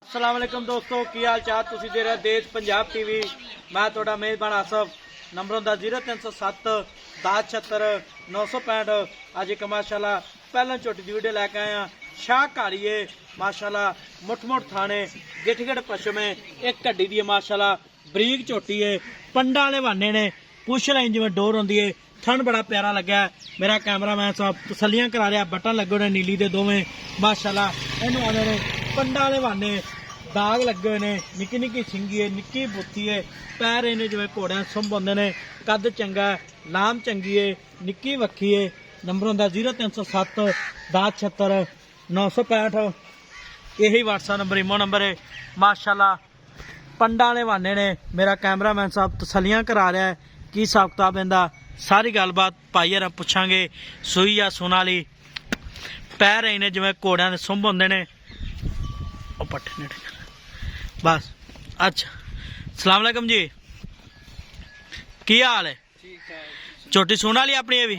अस्सलाम वालेकुम दोस्तों, की हाल चाल? तुसीं देख रहे देश पंजाब टीवी। मैं तुहाडा मेज़बान आसफ। नंबर हुंदा 0307 1076 965। अज एक माशाल्लाह पहला झोटी की वीडियो लैके आए हैं। शाह कालीए माशाल्लाह मुठ थाने गिठ गिठ पशमे एक कड्डी दी माशाल्लाह बरीक झोटी है। पंडा वाले वाने ने पुछ लाइन जिवें डोर होंदी है। थन बड़ा प्यारा लग्या। मेरा कैमरामैन साहब तसलियां करा रहा। बटन लगे ने नीली दे दोवें माशाल्लाह। इन्हूं आने ने पंडा वाले वाने दाग लगे हुए ने। निक्की निक्की छिंगी है, निक्की बुत्ती है, पैर इन्हें जिवें घोड़ियां सुंभ होंदे ने। कद चंगा है, लाम चंगी है, निक्की वक्खी है। नंबर हुंदा 0307 1076 965। यही व्हाट्सएप नंबर इमो नंबर है। माशाल्लाह पंडा वाले वाने ने। मेरा कैमरामैन साहब तसलियां करा रहा है की हिसाब किताब इहदा सारी गलबात भाई यार पुछांगे। सूई या सुन वाली, पैर इन्हें जिवें घोड़ियां दे सुंभ होंदे ने। पट्ठे बस अच्छा। सलाम अलैकुम जी, की हाल है? छोटी सुन वाली अपनी ये भी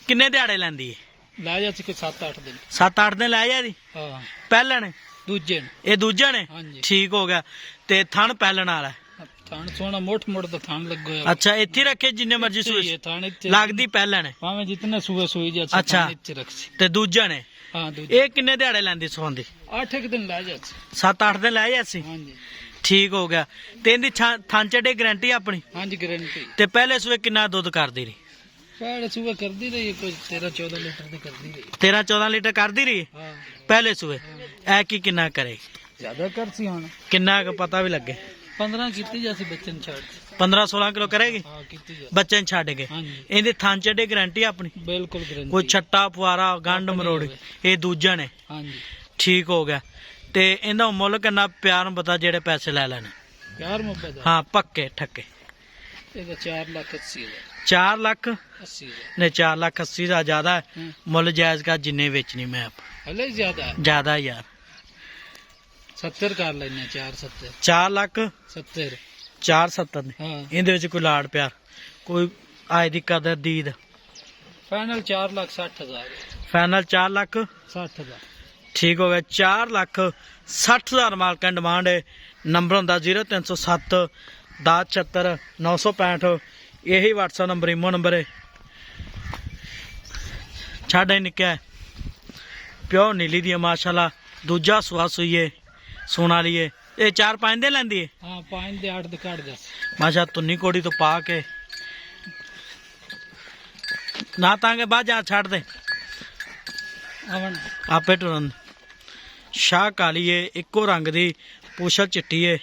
किन्ने दिहाड़े लैंदी है? लै जा 7-8 दिन। 7-8 दिन लै जा दी। हाँ पहले ने दूजे ये दूजे ने ठीक हो गया। ते थन पहलन वाला थान सोना मोट मोट तो थान लग गया। अच्छा इत्थे रखे जिन्ने मर्जी सूए थान लगदी पहले ने भावें जितने सूए सूई जा। अच्छा ते दूजे ने हाँ ये किन्ने दिहाड़े लैंदी सुन दी? 8 दिन लै जा। 7-8 दिन लै जासी। हाँ जी ठीक हो गया। ते इहदी थन चढ़े गारंटी अपनी? हाँ जी गारंटी। ते पहले सूए किन्ना दुध करदी रही? पहले सूए करदी रही कोई 13-14 लीटर दी करदी रही। 13-14 लीटर करदी रही हाँ पहले सूए। ऐ की किन्ना करे? ज्यादा कर सी हुण किन्ना का पता भी लगे। 15 कीती जासी बच्चन छाड़। 15-16 किलो करेगी हाँ कीती जा। बच्चे छड़ के। हाँ जी इहदे थन चढ़े गारंटी अपनी? बिल्कुल गारंटी। कोई छट्टा फुआरा गंढ मरोड़ी ये दूजा ने हाँ जी ठीक हो गया। ते इहदा मुੱਲ किन्ना प्यार बता जेड़े पैसे ले लेने? प्यार मुहब्बत हाँ पक्के ठक्के? ਇਹਦਾ 4,80,000। 4,80,000 ने 4,80,000 ज्यादा है। मुੱਲ जायज का जिन्ने बेचनी मैं हले ज्यादा है। ज्यादा यार 70 कर लेने। 4,70 4,70,000 4,70 ने। हाँ इहदे विच कोई लाड़ प्यार कोई आज दी कदर दीद? फाइनल 4,60,000। फाइनल 4,60,000 ठीक हो गया। 4,60,000 मालकां डिमांड है। नंबर हुंदा 0307 1076 965। यही व्हाट्सएप नंबर इमो नंबर है। छड़ निक्का है प्योर नीली दी माशाल्लाह। दूजा सुहा सुई है सोन वाली है। ये 4-5 दिन लैंदी है। हाँ 5 दे 8 दे काट दस माशा तुन्नी कोड़ी तो पा के ना तांगे बाद जा छड़ दे अवन आपे टुरन। शाह काली है इको रंग दी पूछल चिट्टी है।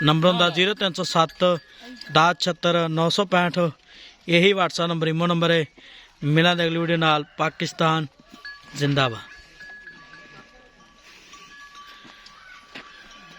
नंबर हुंदा 0307 1076 965। यही व्हाट्सएप नंबर इमो नंबर है। मिलां दे अगली वीडियो नाल। पाकिस्तान जिंदाबाद।